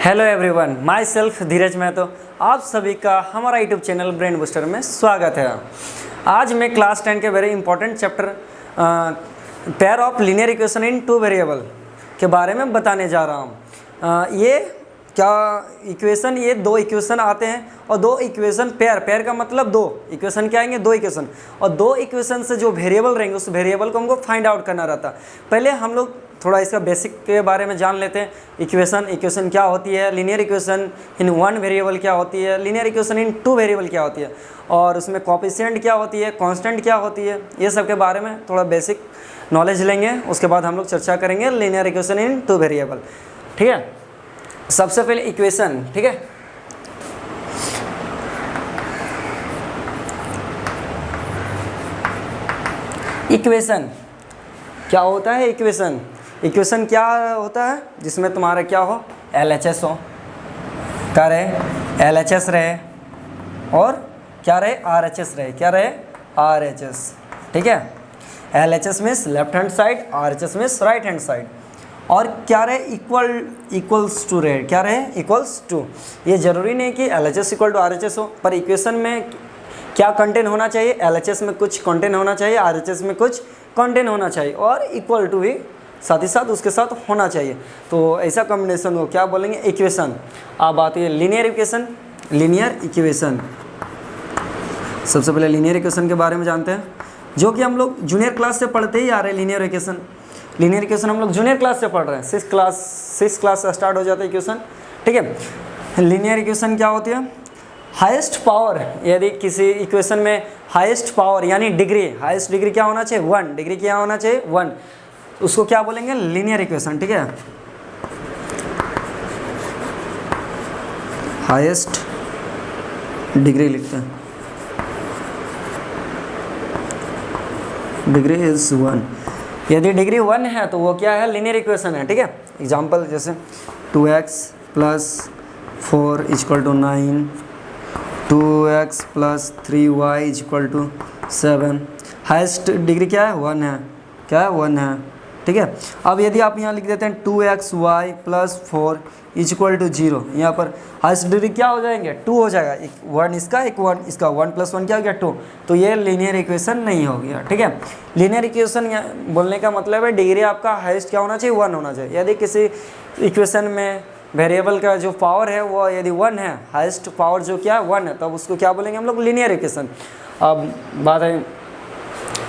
Hello everyone, my self धीरज महतो, आप सभी का हमारा यूट्यूब चैनल ब्रेन बूस्टर में स्वागत है। आज मैं क्लास 10 के very important chapter pair of linear equation in two variable के बारे में बताने जा रहा हूँ। ये क्या इक्वेशन, ये दो इक्वेशन आते हैं और दो इक्वेशन पेयर का मतलब दो इक्वेशन क्या आएंगे, दो इक्वेशन, और दो इक्वेशन से जो वेरिएबल रहेंगे उस वेरिएबल को हमको फाइंड आउट करना रहता है। पहले हम लोग थोड़ा इसका बेसिक के बारे में जान लेते हैं। इक्वेशन क्या होती है, linear equation in one variable क्या होती है, linear equation in two variable क्या होती है, और उसमें कोएफिशिएंट क्या होती है, कांस्टेंट क्या होती है, ये सब के बारे में थोड़ा बेसिक नॉलेज लेंगे। उसके बाद हम लोग चर्चा करेंगे linear equation in two variable. ठीक है, सबसे पहले इक्वेशन। ठीक है, इक्वेशन क्या होता है? इक्वेशन क्या होता है? जिसमें तुम्हारा क्या हो, LHS हो, क्या रहे LHS रहे, और क्या रहे RHS रहे, क्या रहे RHS। ठीक है, LHS means left hand side, RHS means right hand side, और क्या रहे इक्वल्स टू रहे, क्या रहे इक्वल्स टू। ये जरूरी नहीं कि LHS इक्वल टू RHS हो, पर इक्वेशन में क्या कंटेंट होना चाहिए, LHS में कुछ कंटेंट होना चाहिए, RHS में कुछ कंटेंट होना चाहिए, और इक्वल टू भी साथ ही साथ उसके साथ होना चाहिए। तो ऐसा कॉम्बिनेशन को क्या बोलेंगे, इक्वेशन। अब आती है लीनियर इक्वेशन। सबसे पहले लीनियर इक्वेशन के बारे में जानते हैं, जो कि हम लोग जूनियर क्लास से पढ़ते ही आ रहे हैं। लीनियर इक्वेशन हम लोग जूनियर क्लास से पढ़ रहे हैं, सिक्स क्लास से स्टार्ट हो जाता है इक्वेशन। ठीक है, लीनियर इक्वेशन क्या होती है, हाईएस्ट पावर, यदि किसी इक्वेशन में हाईएस्ट पावर यानी डिग्री, हाईएस्ट डिग्री क्या होना चाहिए, 1 डिग्री क्या होना चाहिए, 1, उसको क्या बोलेंगे, लीनियर इक्वेशन। ठीक है, हाईएस्ट डिग्री लिखते हैं, डिग्री इज 1। यदि डिग्री 1 है तो वो क्या है, लीनियर इक्वेशन है। ठीक है, एग्जांपल जैसे 2x + 4 = 9, 2x + 3y = 7। Highest degree क्या है, 1 है, क्या है, 1 है। ठीक है, अब यदि आप यहाँ लिख देते हैं 2xy + 4 = 0, यहाँ पर हाईएस्ट डिग्री क्या हो जाएंगे, 2 हो जाएगा, एक 1 इसका, एक 1 इसका, 1 + 1 क्या हो गया, 2। तो ये लीनियर इक्वेशन नहीं हो गया। ठीक है, लीनियर इक्वेशन बोलने का मतलब है डिग्री आपका हाईएस्ट क्या होना चाहिए, 1 होना चाहिए। यदि किसी इक्वेशन में वेरिएबल का जो पावर है वो यदि 1 है, हाईएस्ट पावर जो क्या है 1 है, तब उसको क्या बोलेंगे हम लोग, लीनियर इक्वेशन।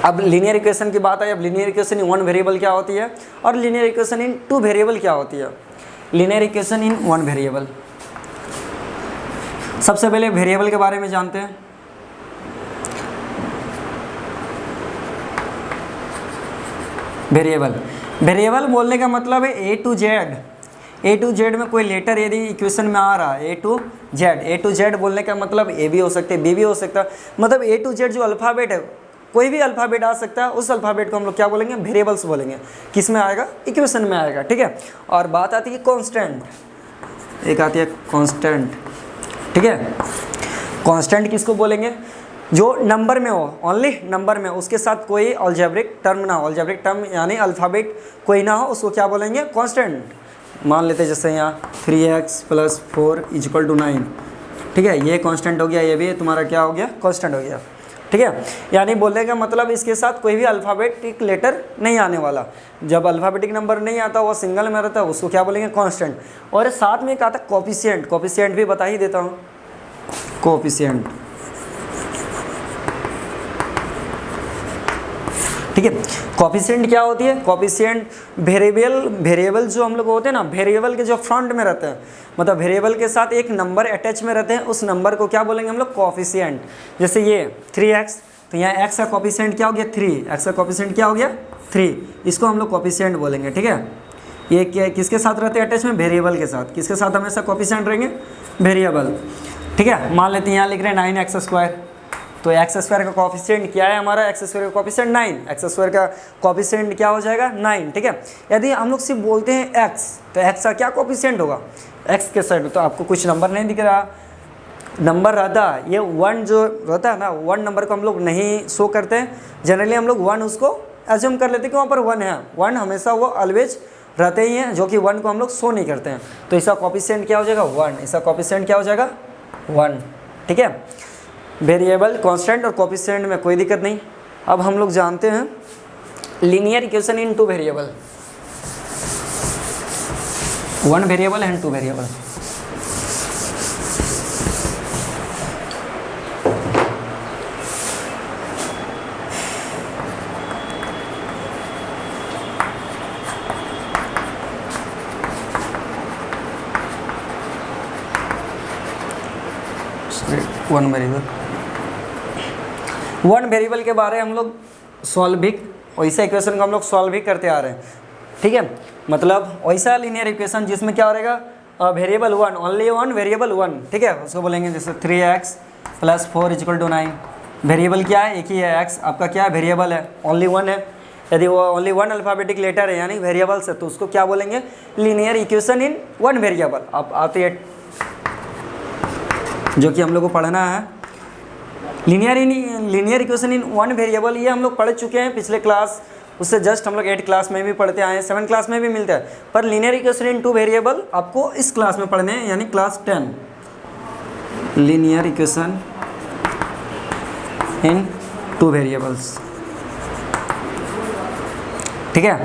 अब लीनियर इक्वेशन की बात है। अब linear equation in one variable क्या होती है, और linear equation in two variable क्या होती है। Linear equation in one variable, सबसे पहले वेरिएबल के बारे में जानते हैं। वेरिएबल बोलने का मतलब है A to Z में कोई लेटर यदि इक्वेशन में आ रहा है, A to Z बोलने का मतलब A भी हो सकते हैं, B भी हो सकता है, मतलब A to Z जो अल्फ़ाबेट है, कोई भी अल्फ़ाबेट आ सकता है, उस अल्फ़ाबेट को हम लोग क्या बोलेंगे, वेरिएबल्स बोलेंगे। किस में आएगा, इक्वेशन में आएगा। ठीक है, और बात आती है कांस्टेंट, एक आती है कांस्टेंट। ठीक है, कांस्टेंट किसको बोलेंगे, जो नंबर में हो, ओनली नंबर में, उसके साथ कोई अलजेब्रिक टर्म ना हो, अलजेब्रिक टर्म यानी अल्फ़ाबेट कोई ना हो, उसको क्या बोलेंगे, कांस्टेंट। मान लेते हैं जैसे यहाँ 3x + 4 = 9। ठीक है, ये कांस्टेंट हो गया, ये भी तुम्हारा क्या हो गया, कांस्टेंट हो गया। ठीक है, यानी बोलने का मतलब इसके साथ कोई भी अल्फ़ाबेटिक लेटर नहीं आने वाला। जब अल्फ़ाबेटिक नंबर नहीं आता, वो सिंगल में रहता है, उसको क्या बोलेंगे, कांस्टेंट। और साथ में एक आता है कोएफिशिएंट भी बता ही देता हूँ, कोएफिशिएंट। ठीक है, कोएफिशिएंट क्या होती है, कोएफिशिएंट वेरिएबल जो हम लोग होते हैं ना, वेरिएबल के जो फ्रंट में रहते हैं, मतलब वेरिएबल के साथ एक नंबर अटैच में रहते हैं, उस नंबर को क्या बोलेंगे हम लोग, कोएफिशिएंट। जैसे ये 3x, तो यहाँ x का कोएफिशिएंट क्या हो गया, 3, x का कोएफिशिएंट क्या हो गया, 3, इसको हम लोग कोएफिशिएंट बोलेंगे। ठीक है, ये क्या किसके साथ रहते हैं अटैच में, वेरिएबल के साथ। किसके साथ हमेशा कोएफिशिएंट रहेंगे, वेरिएबल। ठीक है, मान लेते हैं यहाँ लिख रहे हैं 9x², तो x² का कोएफिशिएंट क्या है हमारा, x² का कोएफिशिएंट 9, x² का कोएफिशिएंट क्या हो जाएगा, 9। ठीक है, यदि हम लोग सिर्फ बोलते हैं x, तो x का क्या कोएफिशिएंट होगा, x के साइड, तो आपको कुछ नंबर नहीं दिख रहा, नंबर रहता ये 1 जो रहता है ना, 1 नंबर को हम लोग नहीं शो करते हैं, जनरली हम लोग 1 उसको एज्यूम कर लेते हैं कि वहाँ पर 1 है। 1 हमेशा वो ऑलवेज रहते ही हैं, जो कि 1 को हम लोग शो नहीं करते हैं, तो इसका कोफिशिएंट क्या हो जाएगा 1, इसका कोफिशिएंट क्या हो जाएगा 1, ठीक है। वेरिएबल, कांस्टेंट और कोफिशिएंट में कोई दिक्कत नहीं। अब हम लोग जानते हैं linear equation in 2 variable, 1 variable and 2 variable. One variable के बारे हम लोग सॉल्व भी, वैसा इक्वेशन को हम लोग सॉल्व भी करते आ रहे हैं, ठीक है। मतलब वैसा लीनियर इक्वेशन जिसमें क्या हो रहेगा वेरिएबल 1, ओनली 1 वेरिएबल 1, ठीक है, उसको बोलेंगे जैसे 3x + 4 = 9। वेरिएबल क्या है, एक ही है, x आपका क्या है वेरिएबल है, ओनली 1 है। यदि वो ओनली 1 अल्फ़ाबेटिक लेटर है यानी वेरिएबल्स है, तो उसको क्या बोलेंगे लीनियर इक्वेशन इन 1 वेरिएबल। अब आते हैं जो कि हम लोग को पढ़ना है लीनियर इक्वेशन इन 1 वेरिएबल। ये हम लोग पढ़ चुके हैं पिछले क्लास, उससे जस्ट हम लोग 8 क्लास में भी पढ़ते आए हैं, 7 क्लास में भी मिलता है, पर लीनियर इक्वेशन इन 2 वेरिएबल आपको इस क्लास में पढ़ने हैं, यानी class 10। Linear equation in 2 variables, ठीक है।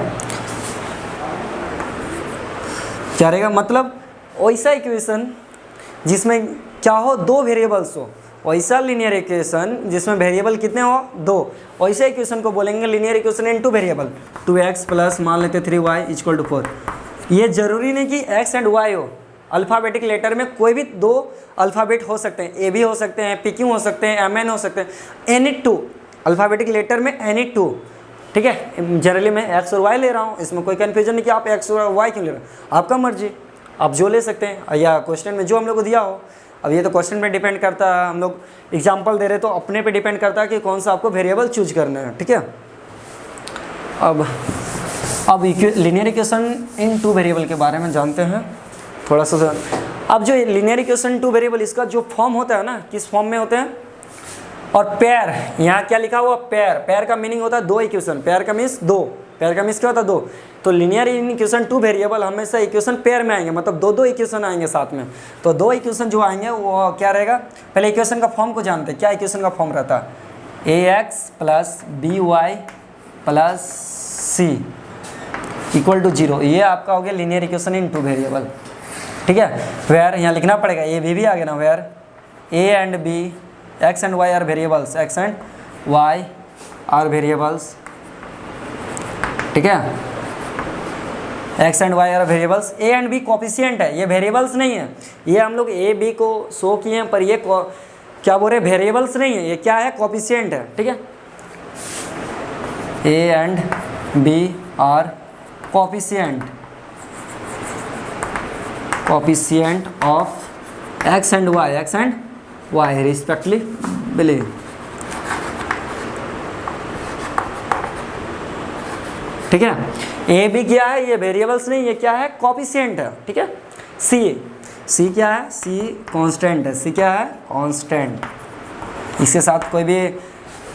क्या रहेगा, मतलब वैसा इक्वेशन जिसमें क्या हो 2 वेरिएबल्स हो, वैसा लीनियर इक्वेशन जिसमें वेरिएबल कितने हो 2, वैसे इक्वेशन को बोलेंगे linear equation in 2 variable. 2x plus मान लेते 3y = 4। ये जरूरी नहीं कि x एंड y हो, अल्फ़ाबेटिक लेटर में कोई भी 2 अल्फ़ाबेट हो सकते हैं, ए भी हो सकते हैं, PQ हो सकते हैं, MN हो सकते हैं, एनी 2 अल्फ़ाबेटिक लेटर में एनी 2, ठीक है। जनरली मैं x और y ले रहा हूँ, इसमें कोई कन्फ्यूजन नहीं कि आप x और y क्यों ले रहे हो, आपका मर्जी, आप जो ले सकते हैं, या क्वेश्चन में जो हम लोग को दिया हो। अब ये तो क्वेश्चन पे डिपेंड करता है, हम लोग एग्जांपल दे रहे तो अपने पे डिपेंड करता है कि कौन सा आपको वेरिएबल चूज करना है, ठीक है। अब लीनियर इक्वेशन इन 2 वेरिएबल के बारे में जानते हैं थोड़ा सा। अब जो लीनियर इक्वेशन 2 वेरिएबल, इसका जो फॉर्म होता है ना, किस फॉर्म में होते हैं, और पेयर, यहाँ क्या लिखा हुआ पेयर, पेयर का मीनिंग होता है 2 इक्वेशन, पेयर का मीन्स 2, पेयर का मीन्स क्या होता है 2। तो लीनियर इक्वेशन 2 वेरिएबल हमेशा इक्वेशन पेयर में आएंगे, मतलब 2 इक्वेशन आएंगे साथ में। तो 2 इक्वेशन जो आएंगे वो क्या रहेगा, पहले इक्वेशन का फॉर्म को जानते हैं। क्या इक्वेशन का फॉर्म रहता है, ax + by + c = 0। ये आपका हो गया लीनियर इक्वेशन इन 2 वेरिएबल, ठीक है। वेयर यहाँ लिखना पड़ेगा, ए भी आ गया ना, where a and b, x and y are variables, x and y are variables, ठीक है। x and y are variables, a and b coefficient है, ये वेरिएबल्स नहीं है। ये हम लोग a b को शो किए हैं, पर ये क्या बोल रहे वेरिएबल्स नहीं है, ये क्या है कोफिशिएंट है, ठीक है। a and b are coefficient of x and y respectively, ठीक है। ए बी क्या है, ये वेरिएबल्स नहीं, ये क्या है कोफिशिएंट है, ठीक है। सी क्या है, सी कांस्टेंट है, सी क्या है कांस्टेंट, इसके साथ कोई भी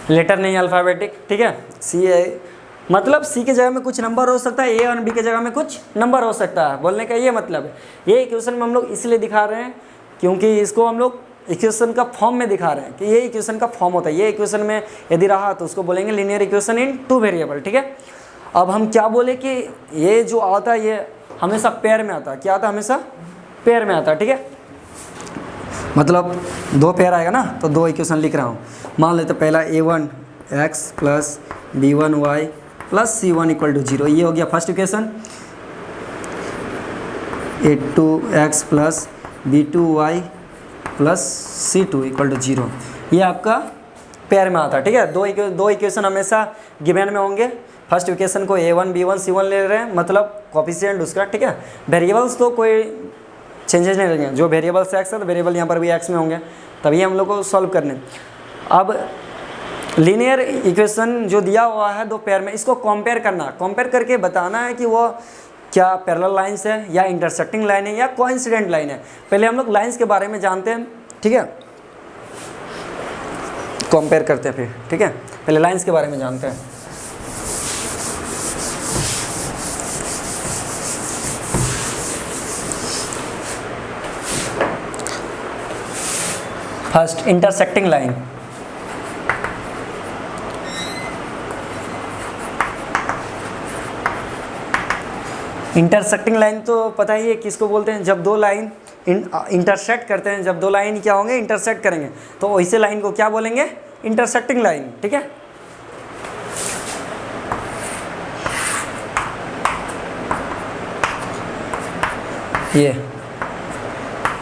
लेटर नहीं अल्फ़ाबेटिक, ठीक है। सी है मतलब सी के जगह में कुछ नंबर हो सकता है, ए और बी के जगह में कुछ नंबर हो सकता है, बोलने का ये मतलब है। ये इक्वेशन में हम लोग इसलिए दिखा रहे हैं क्योंकि इसको हम लोग इक्वेशन का फॉर्म में दिखा रहे हैं कि ये इक्वेशन का फॉर्म होता है। ये इक्वेशन में यदि रहा तो उसको बोलेंगे लीनियर इक्वेशन इन 2 वेरिएबल, ठीक है। अब हम क्या बोले कि ये जो आता है ये हमेशा पेयर में आता है, क्या आता है हमेशा पेयर में आता है, ठीक है। मतलब 2 पेयर आएगा ना, तो 2 इक्वेशन लिख रहा हूँ। मान लेते पहला a1x + b1y + c1 = 0, ये हो गया first equation. a2x + b2y + c2 = 0, ये आपका पेयर में आता है, ठीक है। 2 इक्वेशन हमेशा गिवन में होंगे। फर्स्ट इक्वेशन को a1 b1 c1 ले रहे हैं, मतलब कोफिशिएंट उसका, ठीक है। वेरिएबल्स तो कोई चेंजेस नहीं रहेंगे, जो वेरिएबल्स x है तो वेरिएबल यहाँ पर भी x में होंगे, तभी हम लोग को सॉल्व करने। अब लीनियर इक्वेशन जो दिया हुआ है 2 पेयर में, इसको कंपेयर करना, कंपेयर करके बताना है कि वो क्या पैरेलल लाइंस है या इंटरसेक्टिंग लाइन है या कोइंसिडेंट लाइन है। पहले हम लोग लाइंस के बारे में जानते हैं, ठीक है, कंपेयर करते हैं फिर, ठीक है। पहले लाइंस के बारे में जानते हैं। First intersecting line, intersecting line तो पता ही है किसको बोलते हैं, जब दो लाइन इंटरसेक्ट करते हैं, जब दो लाइन क्या होंगे इंटरसेक्ट करेंगे तो वैसे लाइन को क्या बोलेंगे, इंटरसेक्टिंग लाइन। ठीक है, ये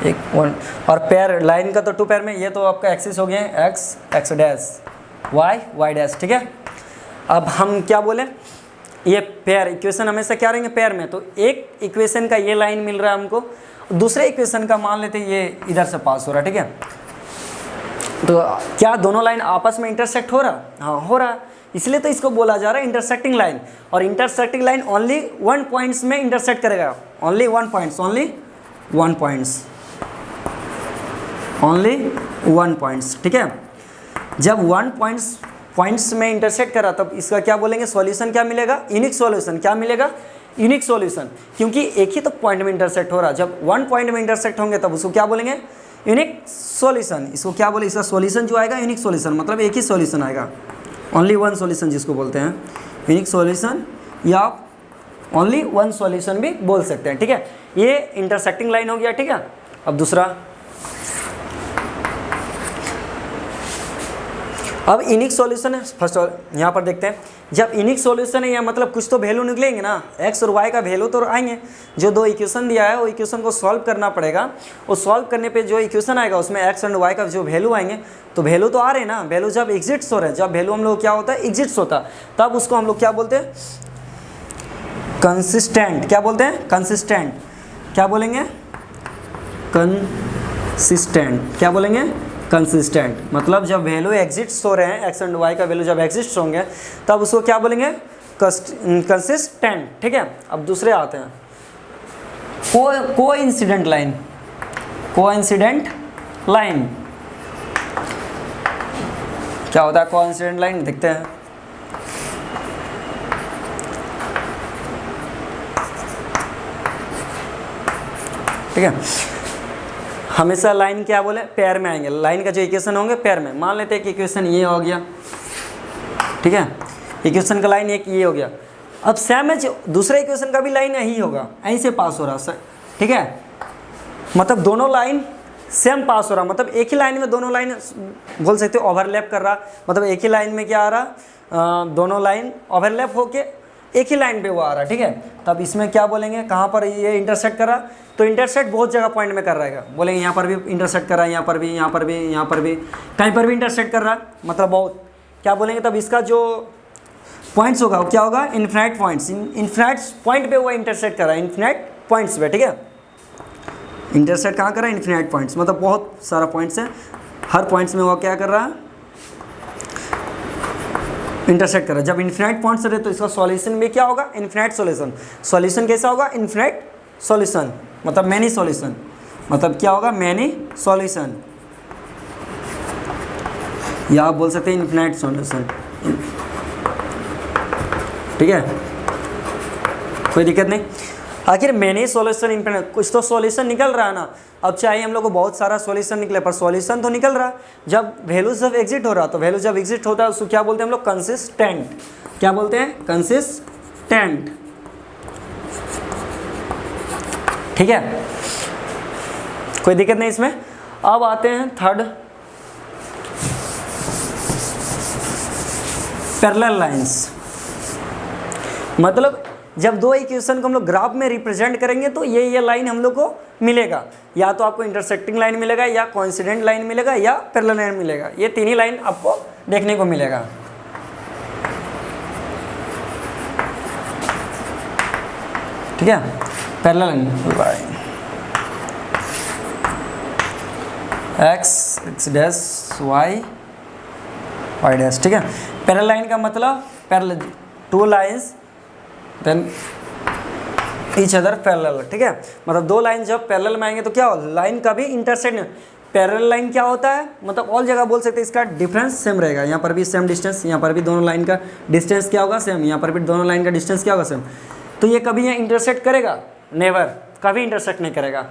एक वन, और पैर लाइन का तो टू पैर में, ये तो आपका एक्सिस हो गया X X dash, Y Y dash. ठीक है, अब हम क्या बोले, ये पेयर इक्वेशन हमेशा क्या रहेंगे, पेयर में। तो एक इक्वेशन का ये लाइन मिल रहा है हमको, दूसरे इक्वेशन का मान लेते हैं ये इधर से पास हो रहा है। ठीक है, तो क्या दोनों लाइन आपस में इंटरसेक्ट हो रहा, हाँ हो रहा, इसलिए तो इसको बोला जा रहा है इंटरसेक्टिंग लाइन। और intersecting line only one points में इंटरसेक्ट करेगा, only one points, only one points, only one points. ठीक है, जब वन पॉइंट्स में इंटरसेक्ट करा तब इसका क्या बोलेंगे, सॉल्यूशन क्या मिलेगा, यूनिक सॉल्यूशन। क्या मिलेगा, यूनिक सॉल्यूशन, क्योंकि एक ही तो पॉइंट में इंटरसेक्ट हो रहा। जब वन पॉइंट में इंटरसेक्ट होंगे तब उसको क्या बोलेंगे, यूनिक सॉल्यूशन। इसको क्या बोले, इसका सॉल्यूशन जो आएगा यूनिक सॉल्यूशन, मतलब एक ही सॉल्यूशन आएगा, ओनली वन सॉल्यूशन जिसको बोलते हैं यूनिक सॉल्यूशन, या आप ओनली वन सॉल्यूशन भी बोल सकते हैं। ठीक है, ये इंटरसेक्टिंग लाइन हो गया। ठीक है, अब दूसरा, अब यूनिक सॉल्यूशन है। फर्स्ट यहाँ पर देखते हैं, जब यूनिक सॉल्यूशन है या मतलब कुछ तो वैल्यू निकलेंगे ना, एक्स और वाई का वैल्यू तो आएंगे। जो दो इक्वेशन दिया है वो इक्वेशन को सॉल्व करना पड़ेगा, वो सॉल्व करने पे जो इक्वेशन आएगा उसमें एक्स एंड वाई का जो वैल्यू आएंगे, तो वैल्यू तो आ रहे हैं ना, वैल्यू जब एग्जिट्स हो रहे हैं, जब वैल्यू हम लोग क्या होता है एग्जिट्स होता है, तब उसको हम लोग क्या बोलते हैं, कंसिस्टेंट। क्या बोलते हैं, कंसिस्टेंट। क्या बोलेंगे, कंसिस्टेंट। क्या बोलेंगे, कंसिस्टेंट। मतलब जब वैल्यू एग्जिट्स हो रहे हैं, एक्स एंड वाई का वैल्यू जब एग्जिस्ट होंगे तब उसको क्या बोलेंगे, कंसिस्टेंट। ठीक है, अब दूसरे आते हैं, कोइंसिडेंट लाइन। कोइंसिडेंट लाइन क्या होता है, कोइंसिडेंट लाइन देखते हैं। ठीक है, हमेशा लाइन क्या बोले, पेयर में आएंगे, लाइन का जो इक्वेशन होंगे पेयर में। मान लेते हैं कि इक्वेशन ये हो गया, ठीक है, इक्वेशन का लाइन एक ये हो गया। अब सेम है दूसरे इक्वेशन का भी लाइन यही होगा, यहीं से पास हो रहा है। ठीक है, मतलब दोनों लाइन सेम पास हो रहा, मतलब एक ही लाइन में दोनों लाइन बोल सकते हो ओवरलैप कर रहा। मतलब एक ही लाइन में क्या आ रहा, दोनों लाइन ओवरलैप होके एक ही लाइन पे वो आ रहा। ठीक है, तब इसमें क्या बोलेंगे, कहाँ पर ये इंटरसेक्ट कर रहा, तो इंटरसेक्ट बहुत जगह पॉइंट में कर रहेगा। बोलेंगे यहाँ पर भी इंटरसेक्ट कर रहा है, यहाँ पर भी, यहाँ पर भी, यहाँ पर भी, कहीं पर भी इंटरसेक्ट कर रहा है, मतलब बहुत। क्या बोलेंगे, तब इसका जो पॉइंट्स होगा वो क्या होगा, इन्फिनाइट पॉइंट्स। इन्फिनाइट पॉइंट पे वो इंटरसेक्ट कर रहा है, इन्फिनाइट पॉइंट्स पे। ठीक है, इंटरसेक्ट कहाँ कर रहा है, इन्फिनाइट पॉइंट्स, मतलब बहुत सारा पॉइंट्स है, हर पॉइंट्स में वो क्या कर रहा है, इंटरसेक्ट कर रहा है। जब इन्फिनाइट पॉइंट्स रहे तो इसका सॉल्यूशन भी क्या होगा, इन्फिनाइट सॉल्यूशन। सॉल्यूशन कैसा होगा, इन्फिनाइट सॉल्यूशन, मतलब मैनी सॉल्यूशन, मतलब क्या होगा, मैनी सॉल्यूशन, या आप बोल सकते हैं इन्फिनाइट सॉल्यूशन। ठीक है, कोई दिक्कत नहीं। आखिर मैनी सॉल्यूशन इन्फिनाइट, कुछ तो सॉल्यूशन निकल रहा है ना। अब चाहे हम लोग को बहुत सारा सॉल्यूशन निकले, पर सॉल्यूशन तो निकल रहा। जब वैल्यू जब एग्जिट हो रहा, तो वैल्यू जब एग्जिट होता है उसको क्या बोलते हैं हम लोग, कंसिस्टेंट। क्या बोलते हैं, कंसिस्टेंट। ठीक है, कोई दिक्कत नहीं इसमें। अब आते हैं थर्ड, पैरेलल लाइंस। मतलब जब दो इक्वेशन को हम लोग ग्राफ में रिप्रेजेंट करेंगे तो ये लाइन हम लोग को मिलेगा, या तो आपको इंटरसेक्टिंग लाइन मिलेगा, या कोइंसिडेंट लाइन मिलेगा, या पैरेलल लाइन मिलेगा। ये तीन ही लाइन आपको देखने को मिलेगा। ठीक है, parallel line X X dash Y Y dash. ठीक है, पैरेलल लाइन का मतलब parallel, two lines then each other parallel. ठीक है, मतलब दो लाइन जब पैरेलल में आएंगे तो क्या हो, लाइन का भी इंटरसेक्ट। पैरेलल लाइन क्या होता है, मतलब ऑल जगह बोल सकते हैं इसका डिफरेंस सेम रहेगा। यहाँ पर भी सेम डिस्टेंस, यहाँ पर भी दोनों लाइन का डिस्टेंस क्या होगा, सेम। यहाँ पर भी दोनों लाइन का डिस्टेंस क्या होगा, सेम। तो ये कभी यहाँ इंटरसेक्ट करेगा, नेवर, कभी इंटरसेक्ट नहीं करेगा।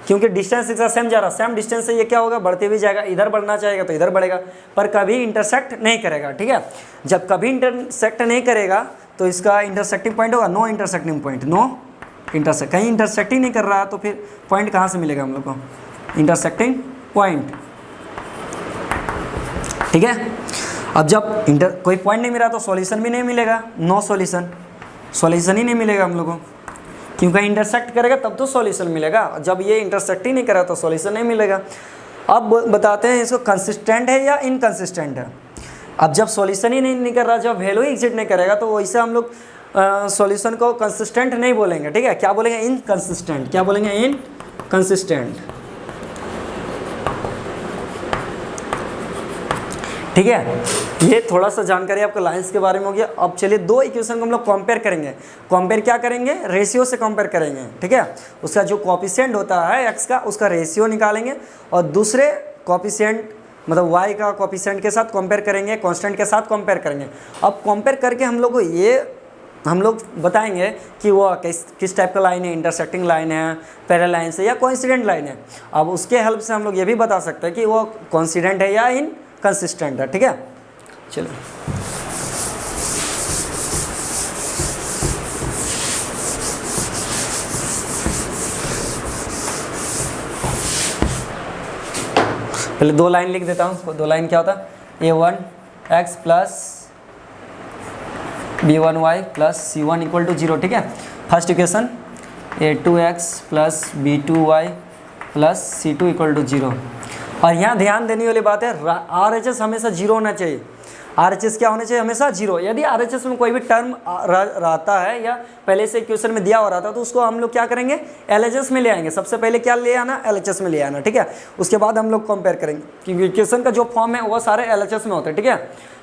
क्योंकि डिस्टेंस इसका सेम जा रहा, सेम डिस्टेंस से ये क्या होगा, बढ़ते हुए जाएगा, इधर बढ़ना चाहेगा तो इधर बढ़ेगा, पर कभी इंटरसेक्ट नहीं करेगा। ठीक है, जब कभी इंटरसेक्ट नहीं करेगा तो इसका इंटरसेक्टिंग पॉइंट होगा no intersecting point, no intersect, कहीं इंटरसेक्ट ही नहीं कर रहा तो फिर पॉइंट कहाँ से मिलेगा हम लोग को, इंटरसेक्टिंग पॉइंट। ठीक है, अब जब कोई पॉइंट नहीं मिला तो सॉल्यूशन भी नहीं मिलेगा, नो सॉल्यूशन, सॉल्यूशन ही नहीं मिलेगा हम लोग को, क्योंकि इंटरसेक्ट करेगा तब तो सॉल्यूशन मिलेगा, जब ये इंटरसेक्ट ही नहीं करा तो सॉल्यूशन नहीं मिलेगा। अब बताते हैं इसको कंसिस्टेंट है या इनकंसिस्टेंट है। अब जब सॉल्यूशन ही नहीं कर रहा, जब वैल्यू ही एग्जिस्ट नहीं करेगा तो वैसे हम लोग सॉल्यूशन को कंसिस्टेंट नहीं बोलेंगे। ठीक है, क्या बोलेंगे, इनकंसिस्टेंट, क्या बोलेंगे, इनकंसिस्टेंट। ठीक है, ये थोड़ा सा जानकारी आपको लाइंस के बारे में हो गया। अब चलिए दो इक्वेशन को हम लोग कंपेयर करेंगे। कंपेयर क्या करेंगे, रेशियो से कंपेयर करेंगे। ठीक है, उसका जो कोएफिशिएंट होता है एक्स का, उसका रेशियो निकालेंगे और दूसरे कोएफिशिएंट मतलब वाई का कोएफिशिएंट के साथ कंपेयर करेंगे, कांस्टेंट के साथ कंपेयर करेंगे। अब कंपेयर करके हम लोग को ये हम लोग बताएंगे कि वो किस टाइप का लाइन है, इंटरसेक्टिंग लाइन है, पैरेलल लाइन से या कोइंसिडेंट लाइन है। अब उसके हेल्प से हम लोग ये भी बता सकते हैं कि वो कोइंसिडेंट है या इनकंसिस्टेंट है। ठीक है, चलो पहले दो लाइन लिख देता हूँ। दो लाइन क्या होता है, a1x plus b1y plus c1 equal to 0। ठीक है, first equation a2x plus b2y plus c2 equal to 0। और यहाँ ध्यान देने वाली बात है, RHS हमेशा 0 होना चाहिए। RHS क्या होना चाहिए, हमेशा 0। यदि RHS में कोई भी टर्म रहता है या पहले से इक्वेशन में दिया हो रहा था तो उसको हम लोग क्या करेंगे, LHS में ले आएंगे। सबसे पहले क्या ले आना, LHS में ले आना। ठीक है, उसके बाद हम लोग कंपेयर करेंगे, क्योंकि इक्वेशन का जो फॉर्म है वो सारे LHS में होते हैं। ठीक है,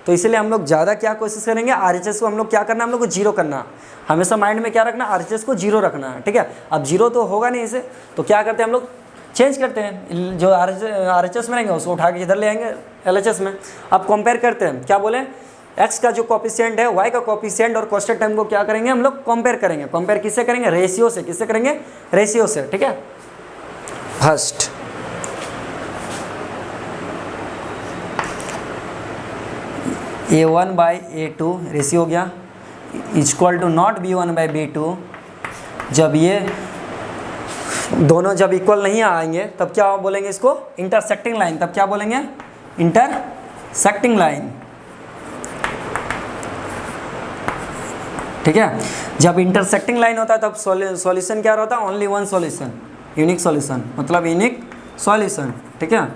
तो इसलिए हम लोग ज़्यादा क्या कोशिश करेंगे, RHS को हम लोग क्या करना, हम लोग को 0 करना। हमेशा माइंड में क्या रखना, RHS को 0 रखना है। ठीक है, अब 0 तो होगा नहीं इसे, तो क्या करते हैं हम लोग, चेंज करते हैं, जो RHS में रहेंगे उसको उठा के इधर ले आएंगे LHS में। अब कंपेयर करते हैं, क्या बोले, x का जो कोएफिशिएंट है, y का कोएफिशिएंट और कांस्टेंट टर्म को क्या करेंगे, हम लोग कंपेयर करेंगे। कंपेयर किससे करेंगे, रेशियो से। किससे करेंगे, रेशियो से। ठीक है, first a1 by a2 ratio हो गया, equal to not b1 by b2। जब ये दोनों जब इक्वल नहीं आएंगे तब क्या बोलेंगे इसको, इंटरसेक्टिंग लाइन। तब क्या बोलेंगे, इंटरसेक्टिंग लाइन। ठीक है, जब इंटरसेक्टिंग लाइन होता है तब सॉल्यूशन क्या होता है, only one solution, unique solution, मतलब यूनिक सॉल्यूशन। ठीक है,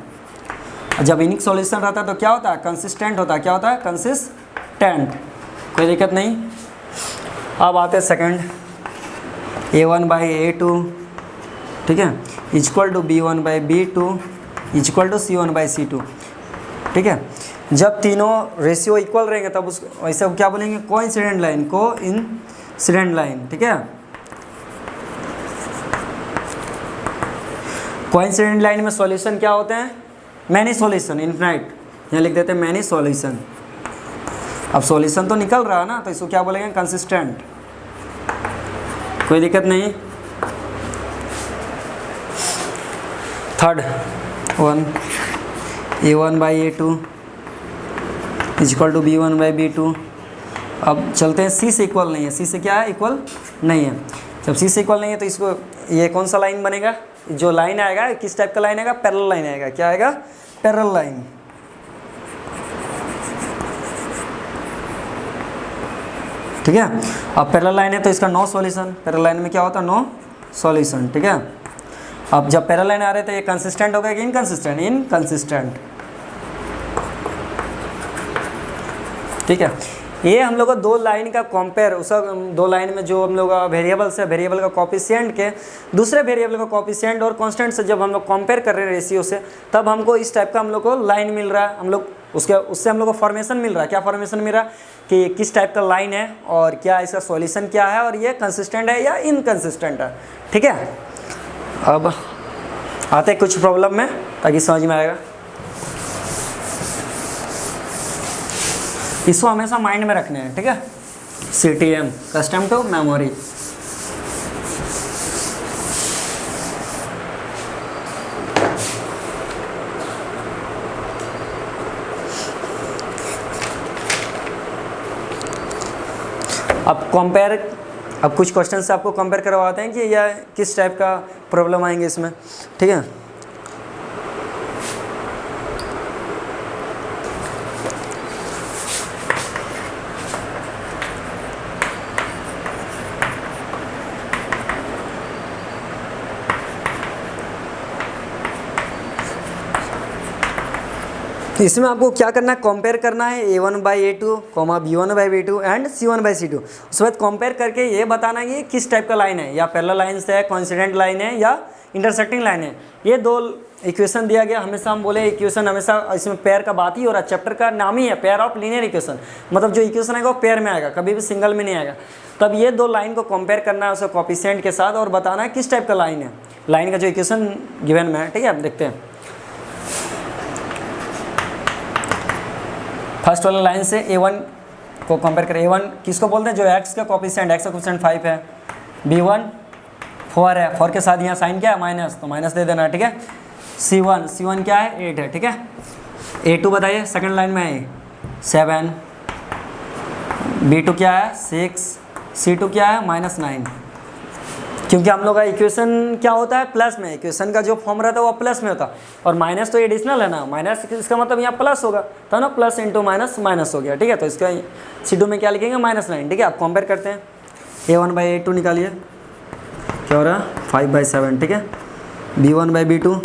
जब यूनिक सॉल्यूशन रहता है तो क्या होता है, कंसिस्टेंट होता है। क्या होता है, कंसिस्टेंट, कोई दिक्कत नहीं। अब आते हैं सेकंड, a1 बाई a2। ठीक है, equal to b1 by b2 equal to c1 by c2। ठीक है, जब तीनों रेशियो इक्वल रहेंगे तब उस वैसे क्या बोलेंगे, कोइंसिडेंट लाइन, कोइंसिडेंट लाइन। ठीक है, कोइंसिडेंट लाइन में सॉल्यूशन क्या होते हैं, मैनी सॉल्यूशन, इनफाइनाइट। यहाँ लिख देते हैं मैनी सॉल्यूशन। अब सॉल्यूशन तो निकल रहा है ना, तो इसको क्या बोलेंगे, कंसिस्टेंट, कोई दिक्कत नहीं। Third one, a1 by a2 equal to b1 by b2। अब चलते हैं, c से इक्वल नहीं है, c से क्या है, इक्वल नहीं है। जब c से इक्वल नहीं है तो इसको ये कौन सा लाइन बनेगा, जो लाइन आएगा किस टाइप का लाइन आएगा, पैरेलल लाइन आएगा। क्या आएगा, पैरेलल लाइन। ठीक है, अब पैरेलल लाइन है तो इसका नो सॉल्यूशन। पैरेलल लाइन में क्या होता है, नो सॉल्यूशन। ठीक है, अब जब पैरेलल लाइन आ रहे तो ये कंसिस्टेंट हो गया कि इनकंसिस्टेंट, इनकंसिस्टेंट। ठीक है, ये हम लोग को दो लाइन का कंपेयर, उस दो लाइन में जो हम लोग वेरिएबल्स है, वेरिएबल का कोएफिशिएंट के दूसरे वेरिएबल का कोएफिशिएंट और कांस्टेंट से जब हम लोग कंपेयर कर रहे हैं रेशियो से, तब हमको इस टाइप का हम लोग को लाइन मिल रहा है। हम लोग उससे हम लोग को फॉर्मेशन मिल रहा है। क्या फॉर्मेशन मिल रहा है कि किस टाइप का लाइन है और क्या इसका सॉल्यूशन क्या है और ये कंसिस्टेंट है या इनकंसिस्टेंट है। ठीक है, अब आते हैं कुछ प्रॉब्लम में ताकि समझ में आएगा। इसको हमेशा माइंड में रखने हैं। ठीक है, CTM, कस्टम टू मेमोरी। अब कंपेयर, अब कुछ क्वेश्चन से आपको कंपेयर करवाते हैं कि यह किस टाइप का प्रॉब्लम आएंगे इसमें, ठीक है। इसमें आपको क्या करना है, कंपेयर करना है a1/a2, b1/b2 एंड c1/c2। उसके बाद कंपेयर करके ये बताना है कि किस टाइप का लाइन है, या पैरेलल लाइन से है, कोइंसिडेंट लाइन है, या इंटरसेक्टिंग लाइन है। ये दो इक्वेशन दिया गया, हमेशा हम बोले इक्वेशन हमेशा इसमें पेयर का बात ही हो रहा है, चैप्टर का नाम ही है पेयर ऑफ लीनियर इक्वेशन, मतलब जो इक्वेशन आएगा वो पेयर में आएगा, कभी भी सिंगल में नहीं आएगा। तब ये दो लाइन को कंपेयर करना है उसका कोफिशिएंट के साथ और बताना है किस टाइप का लाइन है, लाइन का जो इक्वेशन गिवन में है, ठीक है। आप देखते हैं फर्स्ट वाला लाइन से a1 को कंपेयर करें। a1 किसको बोलते हैं, जो x का कोफिशिएंट, x का कोफिशिएंट 5 है, b1 4 है, 4 के साथ यहाँ साइन क्या है माइनस, तो माइनस दे देना, ठीक है। c1 क्या है 8 है, ठीक है। a2 बताइए सेकंड लाइन में है 7, b2 क्या है 6, c2 क्या है -9, क्योंकि हम लोग का इक्वेशन क्या होता है प्लस में, इक्वेशन का जो फॉर्म रहता है वो प्लस में होता है, और माइनस तो एडिशनल है ना, माइनस इसका मतलब यहाँ प्लस होगा, तो ना प्लस इंटू माइनस माइनस हो गया, ठीक है। तो इसका c2 में क्या लिखेंगे -9, ठीक है। आप कंपेयर करते हैं a1/a2 निकालिए, क्या हो रहा है 5/7, ठीक है। b1/b2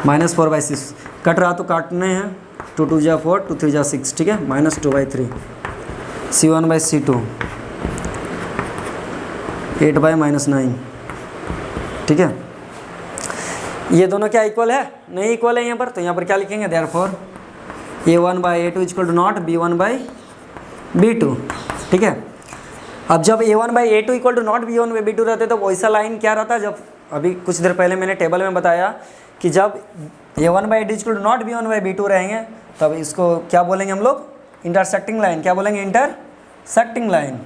-4/6, कट रहा तो काटने हैं, 2 2 जा 4, 2 3 जा 6, ठीक है, -2/3। c1/c2 8/-9, ठीक है। ये दोनों क्या इक्वल है, नहीं इक्वल है यहाँ पर, तो यहाँ पर क्या लिखेंगे, therefore a1/a2 equal to not b1/b2, ठीक है। अब जब a1/a2 equal to not b1/b2 रहते तो वैसा लाइन क्या रहता, जब अभी कुछ देर पहले मैंने टेबल में बताया कि जब a1/a2 equal to not b1/b2 रहेंगे तब इसको क्या बोलेंगे हम लोग, इंटरसेक्टिंग लाइन, क्या बोलेंगे, इंटरसेक्टिंग लाइन।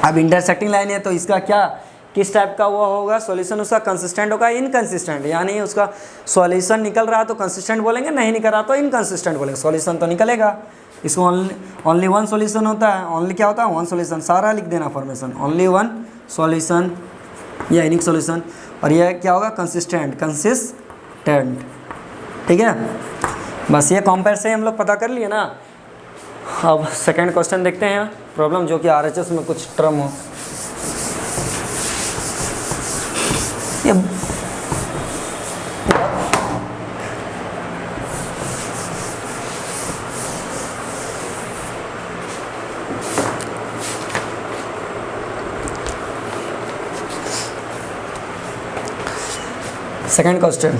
अब इंटरसेक्टिंग लाइन है तो इसका क्या, किस टाइप का वो होगा सॉल्यूशन, उसका कंसिस्टेंट होगा इनकंसिस्टेंट, यानी उसका सॉल्यूशन निकल रहा तो कंसिस्टेंट बोलेंगे, नहीं निकल रहा तो इनकंसिस्टेंट बोलेंगे। सॉल्यूशन तो निकलेगा, इसको ओनली वन सॉल्यूशन होता है, ओनली क्या होता है वन सॉल्यूशन, सारा लिख देना फॉर्मेशन, ओनली वन सॉल्यूशन या यूनिक सॉल्यूशन, और यह क्या होगा कंसिस्टेंट, ठीक है। बस ये कंपेयर से हम लोग पता कर लिए ना। अब सेकेंड क्वेश्चन देखते हैं प्रॉब्लम, जो कि RHS में कुछ टर्म हो। ये सेकेंड क्वेश्चन,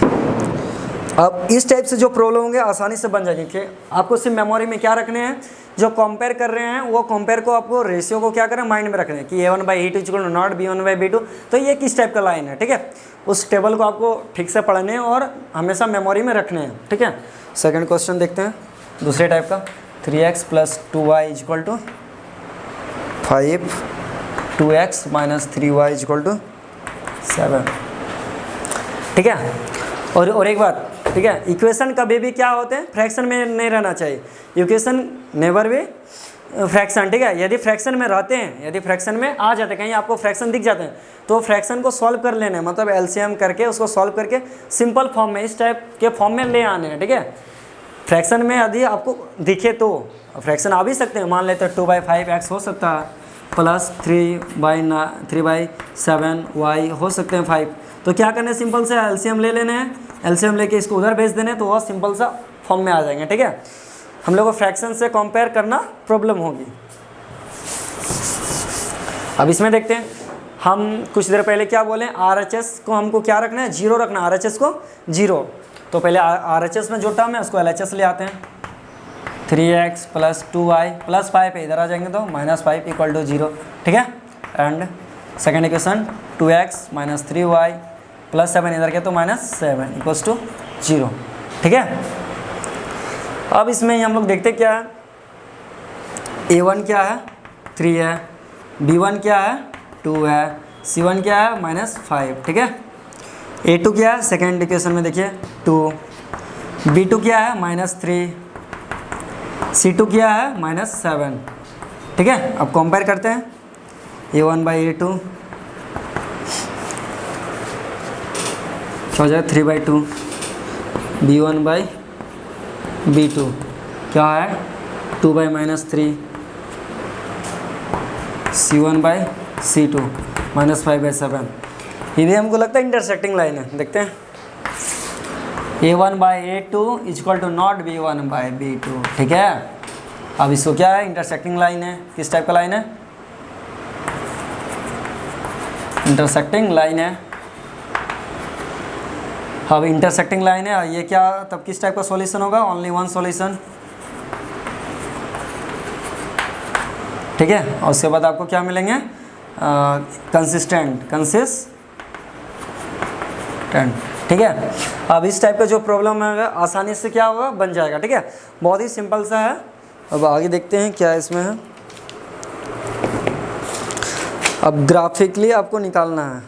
अब इस टाइप से जो प्रॉब्लम होंगे आसानी से बन जाएंगे कि आपको सिर्फ मेमोरी में क्या रखने हैं, जो कंपेयर कर रहे हैं वो कंपेयर को आपको रेशियो को क्या करें माइंड में रखना है कि a1/a2 equal to not b1/b2, तो ये किस टाइप का लाइन है, ठीक है। उस टेबल को आपको ठीक से पढ़ने हैं और हमेशा मेमोरी में रखने हैं, ठीक है। सेकंड क्वेश्चन देखते हैं दूसरे टाइप का, 3x + 2y equal to 5, 2x - 3y equal to 7, ठीक है। और एक बात, ठीक है, इक्वेशन कभी भी क्या होते हैं फ्रैक्शन में नहीं रहना चाहिए, इक्वेशन नेवर भी फ्रैक्शन, ठीक है। यदि फ्रैक्शन में रहते हैं, यदि फ्रैक्शन में आ जाते हैं, कहीं आपको फ्रैक्शन दिख जाते हैं तो फ्रैक्शन को सॉल्व कर लेने, मतलब LCM करके उसको सॉल्व करके सिंपल फॉर्म में, इस टाइप के फॉर्म में ले आने हैं, ठीक है। फ्रैक्शन में यदि आपको दिखे तो फ्रैक्शन आ भी सकते हैं, मान लेते हैं 2/5x हो सकता है, प्लस 3/7y हो सकते हैं 5, तो क्या करना है सिंपल से LCM ले लेने हैं, LCM लेके इसको उधर भेज देने तो वह सिंपल सा फॉर्म में आ जाएंगे, ठीक है। हम लोग को फ्रैक्शन से कंपेयर करना प्रॉब्लम होगी। अब इसमें देखते हैं, हम कुछ देर पहले क्या बोले, RHS को हमको क्या रखना है, 0 रखना है, RHS को 0, तो पहले RHS में जो टर्म है उसको LHS ले आते हैं, 3x + 2y + 5 है, इधर आ जाएंगे तो -5 इक्वल टू 0, ठीक है। And second equation 2x - 3y + 7 इधर के तो -7 इक्वल्स टू 0, ठीक है। अब इसमें हम लोग देखते क्या है, a1 क्या है 3 है, b1 क्या है 2 है, c1 क्या है -5, ठीक है। a2 क्या है सेकेंड इक्वेशन में देखिए 2, B2 क्या है -3, C2 क्या है -7, ठीक है। अब कंपेयर करते हैं A1/A2 क्या हो जाएगा 3/2, B1/B2 क्या है 2/-3, C1/C2 -5/7। ये भी हमको लगता है इंटरसेक्टिंग लाइन है, देखते हैं। A1/A2 equal to not B1/B2, ठीक है। अब इसको क्या है इंटरसेक्टिंग लाइन है, किस टाइप का लाइन है, इंटरसेक्टिंग लाइन है। अब इंटरसेक्टिंग लाइन है, ये क्या तब किस टाइप का सॉल्यूशन होगा, ओनली वन सॉल्यूशन, ठीक है। और उसके बाद आपको क्या मिलेंगे कंसिस्टेंट, ठीक है। अब इस टाइप का जो प्रॉब्लम है आसानी से क्या होगा बन जाएगा, ठीक है। बहुत ही सिंपल सा है। अब आगे देखते हैं क्या इसमें है। अब ग्राफिकली आपको निकालना है,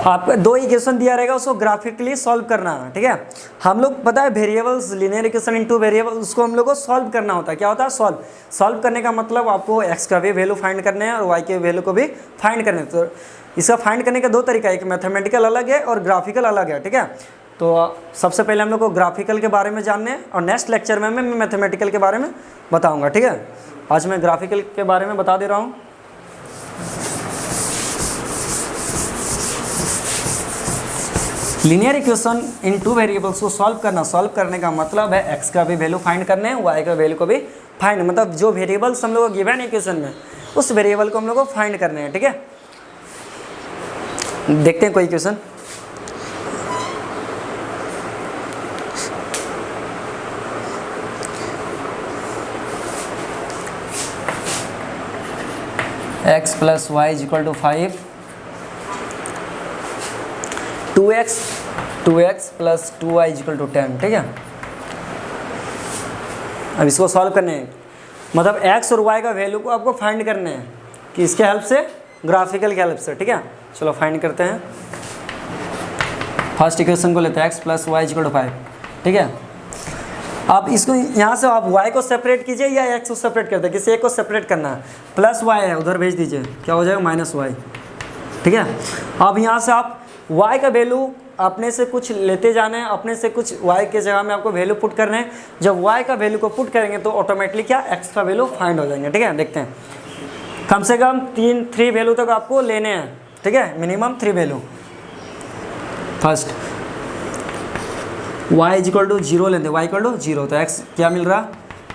आपका दो इक्वेशन दिया रहेगा उसको ग्राफिकली सॉल्व करना है, ठीक है। हम लोग पता है variables, linear equation in two variable, उसको हम लोग को सॉल्व करना होता है। क्या होता है सॉल्व करने का मतलब आपको x का भी वैल्यू फाइंड करने हैं और y के वैल्यू को भी फाइंड करने हैं। तो इसका फाइंड करने का दो तरीका है, एक मैथमेटिकल अलग है और ग्राफिकल अलग है, ठीक है। तो सबसे पहले हम लोग को ग्राफिकल के बारे में जानने हैं और नेक्स्ट लेक्चर में मैं मैथमेटिकल के बारे में बताऊँगा, ठीक है। आज मैं ग्राफिकल के बारे में बता दे रहा हूँ। Linear equation in two variables को सॉल्व करने का मतलब है x का भी वैल्यू फाइंड करने हैं, y का वैल्यू को भी फाइंड, मतलब जो वेरिएबल्स हम लोग को गिवन इक्वेशन में उस वेरिएबल को हम लोग को फाइंड करने हैं, ठीक है। देखते हैं कोई equation. x + y = 5, 2x + 2y = 10, ठीक है। अब इसको सॉल्व करने हैं, मतलब x और y का वैल्यू को आपको फाइंड करने हैं कि इसके हेल्प से, ग्राफिकल के हेल्प से, ठीक है। चलो फाइंड करते हैं। फर्स्ट इक्वेशन को लेते हैं x + y = 5, ठीक है। आप इसको यहाँ से आप y को सेपरेट कीजिए या x को सेपरेट करते हैं, किसी एक को सेपरेट करना है। +y है उधर भेज दीजिए, क्या हो जाएगा -y, ठीक है। अब यहाँ से आप y का वैल्यू अपने से कुछ लेते जाना है, अपने से कुछ y के जगह में आपको वैल्यू पुट करने हैं। जब y का वैल्यू को पुट करेंगे तो ऑटोमेटिकली क्या x का वैल्यू फाइंड हो जाएंगे, ठीक है। देखते हैं, कम से कम 3 वैल्यू तक आपको लेने हैं, ठीक है, मिनिमम 3 वैल्यू। फर्स्ट y = 0 लेते हैं, y = 0, तो x क्या मिल रहा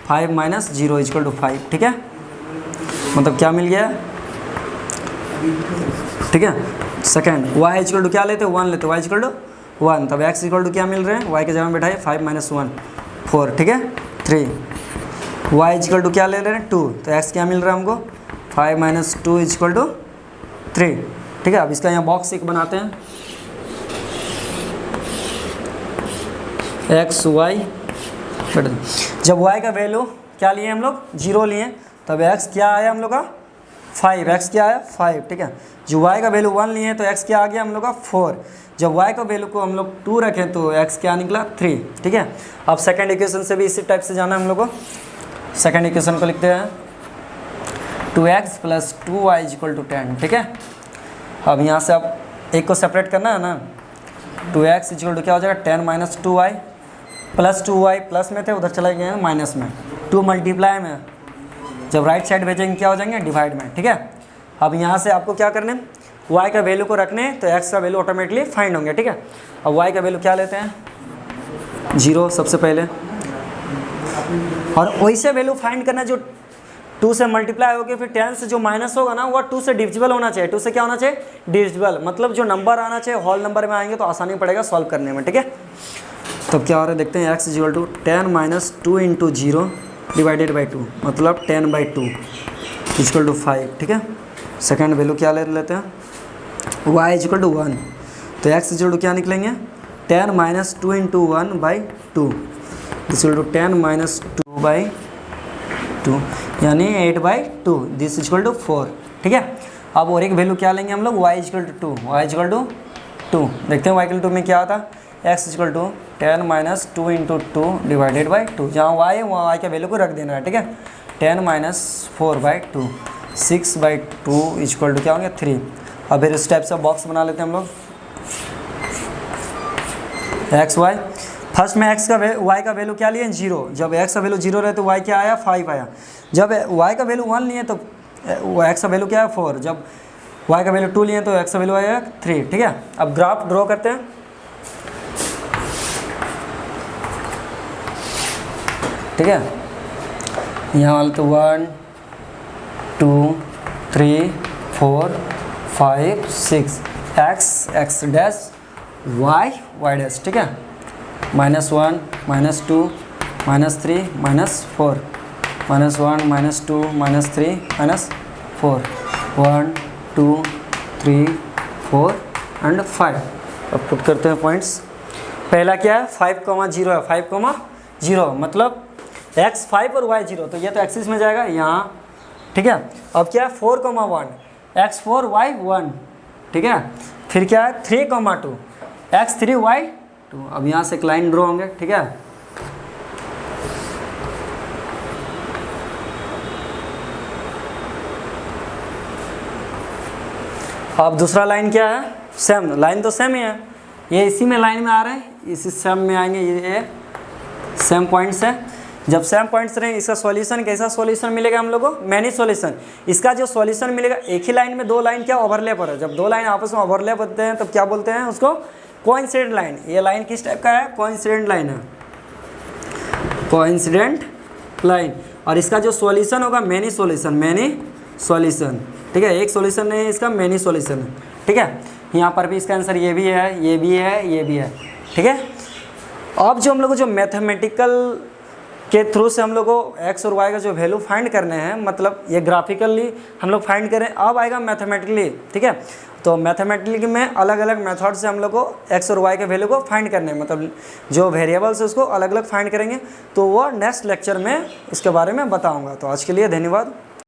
5 - 0 = 5, ठीक है। मतलब क्या मिल गया, ठीक है। सेकेंड y = क्या लेते हैं 1 लेते, y = 1, तब x = क्या मिल रहे हैं, y के जगह में बैठाइए 5 - 1 4, ठीक है। 3 y = क्या ले रहे हैं 2, तो x क्या मिल रहा है हमको 5 - 2 = 3, ठीक है। अब इसका यहाँ बॉक्स एक बनाते हैं, x y, जब y का वैल्यू क्या लिए हम लोग 0 लिए, तब x क्या आया हम लोग का 5, x क्या आया 5, ठीक है। जो y का वैल्यू 1 लिए तो x क्या आ गया हम लोग का 4। जब y का वैल्यू को हम लोग 2 रखें तो x क्या निकला 3, ठीक है। अब सेकंड इक्वेशन से भी इसी टाइप से जाना है हम लोग को। सेकंड इक्वेशन को लिखते हैं 2x + 2y = 10, ठीक है। अब यहाँ से अब एक को सेपरेट करना है ना, 2x = क्या हो जाएगा 10 - 2y + 2y, प्लस में थे उधर चले गए हैं माइनस में, 2 मल्टीप्लाई में, जब राइट साइड भेजेंगे क्या हो जाएंगे डिवाइड में, ठीक है। अब यहाँ से आपको क्या करने, y का वैल्यू को रखने तो x का वैल्यू ऑटोमेटिकली फाइंड होंगे, ठीक है। अब y का वैल्यू क्या लेते हैं 0 सबसे पहले, और वैसे वैल्यू फाइंड करना जो 2 से मल्टीप्लाई होगी, फिर 10 से जो माइनस होगा ना वो 2 से डिविजिबल होना चाहिए। 2 से क्या होना चाहिए डिविजिबल, मतलब जो नंबर आना चाहिए होल नंबर में आएंगे तो आसानी पड़ेगा सॉल्व करने में, ठीक है। तो क्या हो रहा है देखते हैं, x = 10 - 2 × 0 / 2, मतलब 10/2 = 5, ठीक है। सेकेंड वैल्यू क्या ले लेते हैं, y = 1, तो x = क्या निकलेंगे 10 - 2 × 1/2 = 10 - 2/2, यानी 8/2, दिस = 4, ठीक है। अब और एक वैल्यू क्या लेंगे हम लोग, y = 2, y = 2, देखते हैं y = 2 में क्या आता, x equal to 10 minus 2 into 2 divided by 2, जहाँ y है वहाँ y के वैल्यू को रख देना है, ठीक है। 10 माइनस 4/2, 6/2 इक्वल टू क्या होंगे 3। अब फिर इस टाइप से बॉक्स बना लेते हैं हम लोग एक्स वाई। फर्स्ट में एक्स का वाई का वैल्यू क्या लिए 0, जब एक्स का वैल्यू 0 रहे तो वाई क्या आया 5 आया। जब वाई का वैल्यू 1 लिए तो एक्स का वैल्यू क्या है 4, जब वाई का वैल्यू 2 लिए तो एक्स का वैल्यू आया 3, ठीक है। अब ग्राफ ड्रॉ करते हैं। ठीक है, यहाँ वाले तो 1 2 3 4 5 6 एक्स डैश वाई डैश, ठीक है। -1 -2 -3 -4 -1 -2 -3 -4 1 2 3 4 एंड 5। अब पुट करते हैं पॉइंट्स। पहला क्या है 5,0 है, 5,0 मतलब x 5 और y 0, तो ये तो एक्सिस में जाएगा यहाँ, ठीक है। अब क्या है 4,1 x 4 y 1, ठीक है। फिर क्या है 3,2 x 3 y 2। अब यहाँ से एक लाइन ड्रॉ होंगे, ठीक है। अब दूसरा लाइन क्या है सेम, लाइन तो सेम ही है, ये इसी में लाइन में आ रहे हैं, इसी सेम में आएंगे, ये सेम पॉइंट्स है। जब सेम पॉइंट्स रहे इसका सॉल्यूशन कैसा सॉल्यूशन मिलेगा हम लोग को, मैनी सॉल्यूशन। इसका जो सॉल्यूशन मिलेगा एक ही लाइन में दो लाइन क्या ओवरलैप हो रहा है, जब दो लाइन आपस में ओवरलैप होते हैं तब क्या बोलते हैं उसको कोइंसिडेंट लाइन। ये लाइन किस टाइप का है कोइंसिडेंट लाइन है, कोइंसिडेंट लाइन। और इसका जो सॉल्यूशन होगा मैनी सॉल्यूशन, ठीक है। एक सॉल्यूशन नहीं है इसका, मैनी सॉल्यूशन है, ठीक है। यहाँ पर भी इसका आंसर ये भी है, ये भी है, ये भी है, ठीक है। अब जो हम लोग को जो मैथमेटिकल के थ्रू से हम लोग को एक्स और वाई का जो वैल्यू फाइंड करने हैं, मतलब ये ग्राफिकली हम लोग फाइंड करें, अब आएगा मैथमेटिकली, ठीक है। तो मैथमेटिकली में अलग अलग मेथड से हम लोग को एक्स और वाई के वैल्यू को फाइंड करने हैं, मतलब जो वेरिएबल्स है उसको अलग अलग फाइंड करेंगे। तो वो नेक्स्ट लेक्चर में इसके बारे में बताऊंगा। तो आज के लिए धन्यवाद।